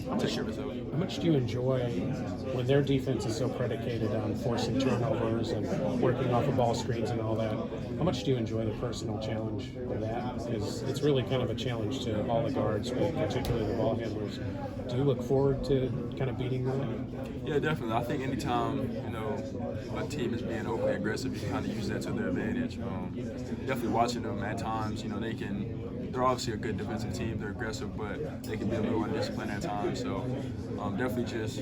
How much do you enjoy when their defense is so predicated on forcing turnovers and working off of ball screens and all that? How much do you enjoy the personal challenge of that? Because it's really kind of a challenge to all the guards, but particularly the ball handlers. Do you look forward to kind of beating them? Yeah, definitely. I think anytime a team is being overly aggressive, you can kind of use that to their advantage. Definitely watching them at times, they're obviously a good defensive team. They're aggressive, but they can be a little undisciplined at times. So definitely just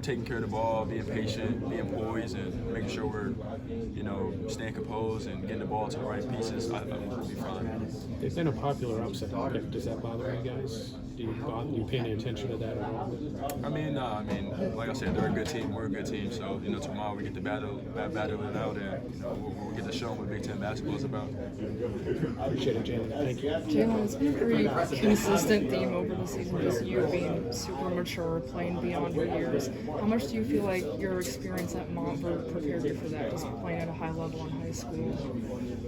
taking care of the ball, being patient, being poised, and making sure we're, staying composed and getting the ball to the right pieces. I think we'll be fine. They've been a popular upset pick. Does that bother you guys? Do you pay any attention to that at all? Like I said, they're a good team. We're a good team. So, tomorrow we get to battle it out, and we'll get to show them what Big Ten basketball is about. Appreciate it, Jalen. Thank you. Jalen, it's been a pretty consistent theme over the season, just you being super mature, playing beyond your years. How much do you feel like your experience at Montverde prepared you for that, just playing at a high level in high school?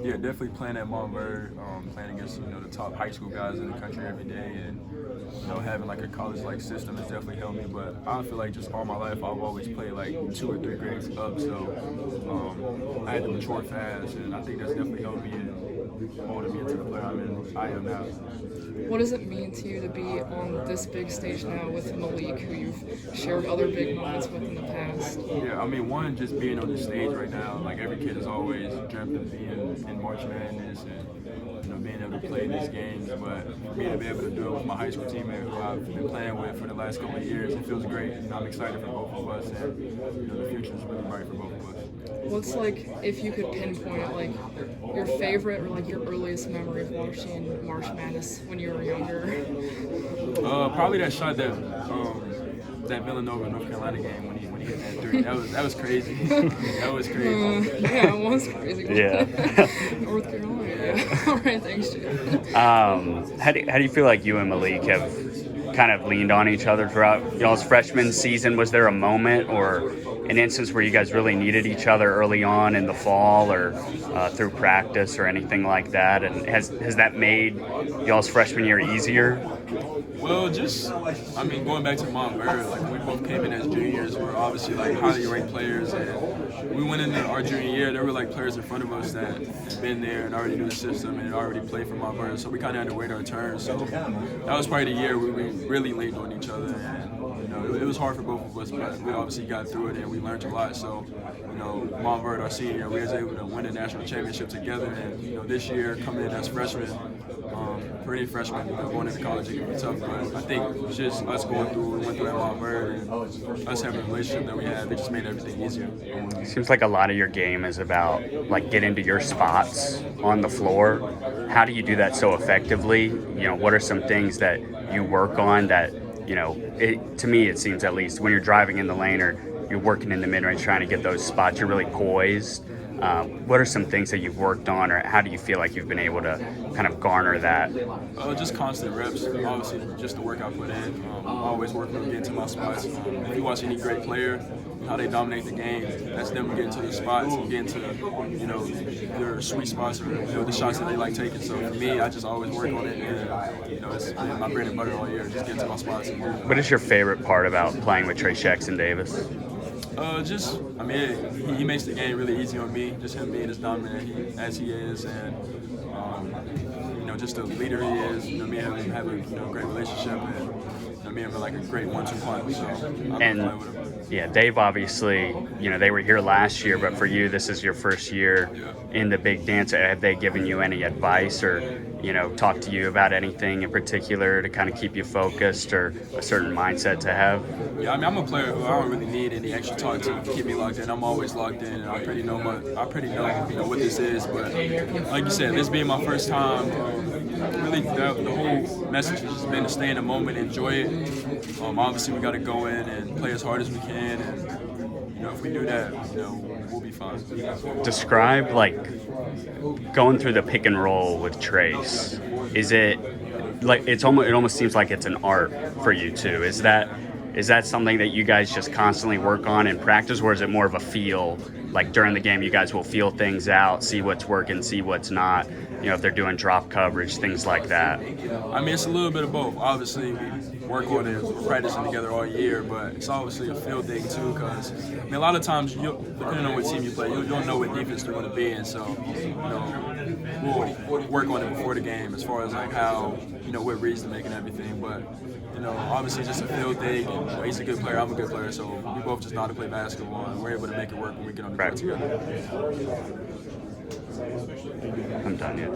Yeah, definitely playing at Montverde, playing against the top high school guys in the country every day, and having like a college-like system has definitely helped me. But I feel like just all my life I've always played like 2 or 3 grades up, so I had to mature fast, and I think that's definitely helped me and molded me into the player I am now. What does it mean to you to be on this big stage now with Malik, who you've shared other big moments with in the past? Yeah, one, just being on this stage right now, like every kid has always dreamt of being in March Madness and being able to play these games, but for me to be able to do it with my high school teammate who I've been playing with for the last couple of years, it feels great. I'm excited for both of us, and the future is really bright for both of us. What's if you could pinpoint it, like your favorite or like your earliest memory of watching March Madness when you were younger? Probably that shot that Villanova North Carolina game when he hit that 3. That was crazy. That was crazy. Yeah, it was crazy. Yeah. North Carolina. Yeah. All right, thanks, Jim. How do you feel like you and Malik have kind of leaned on each other throughout y'all's freshman season? Was there a moment or an instance where you guys really needed each other early on in the fall or through practice or anything like that? And has that made y'all's freshman year easier? Well, going back to Montverde, we both came in as juniors. We're obviously highly ranked players, and we went into our junior year. There were players in front of us that had been there and already knew the system and had already played for Montverde. So we kind of had to wait our turn. So that was probably the year where we really leaned on each other, and it was hard for both of us, but we obviously got through it and we learned a lot. So Montverde, our senior year, we was able to win a national championship together, and this year coming in as freshmen. For any freshman going into college, it can be tough, but I think just us going through what we went through at Montverde and us having a relationship that we had, it just made everything easier. It seems like a lot of your game is about getting to your spots on the floor. How do you do that so effectively? What are some things that you work on that, to me it seems at least when you're driving in the lane or you're working in the mid-range trying to get those spots, you're really poised. What are some things that you've worked on, or how do you feel like you've been able to kind of garner that? Just constant reps. Obviously, just the work I put in. Always working on getting to my spots. If you watch any great player, how they dominate the game, that's them getting to the spots and getting to their sweet spots or the shots that they like taking. So for me, I just always work on it, and it's been my bread and butter all year, just getting to my spots. What is your favorite part about playing with Trey Jackson Davis? He makes the game really easy on me, just him being as dominant as he is, and just the leader he is. Me and him have a great relationship, and me and him are a great 1-2 punch. So I'm play with him. Yeah, Dave obviously, they were here last year, but for you, this is your first year in the Big Dance. Have they given you any advice or, talk to you about anything in particular to kind of keep you focused or a certain mindset to have? Yeah, I'm a player who I don't really need any extra talk to keep me locked in. I'm always locked in, and I pretty know what this is. But like you said, this being my first time, really the whole message has just been to stay in the moment, enjoy it. Obviously, we got to go in and play as hard as we can, and if we do that, we'll be fine. Describe going through the pick and roll with Trace. Is it it almost seems like it's an art for you too? Is that something that you guys just constantly work on in practice, or is it more of a feel? During the game, you guys will feel things out, see what's working, see what's not. if they're doing drop coverage, things like that? I mean, it's a little bit of both. Obviously, we work on it, we're practicing together all year, but it's obviously a field thing too. Because I mean, a lot of times, depending on what team you play, you don't know what defense they're going to be in. So, we'll work on it before the game as far as like how what reads to make and everything. But obviously, it's just a field thing. And, he's a good player, I'm a good player, so we both just know how to play basketball, and we're able to make it work when we get on the court together. I'm done yet.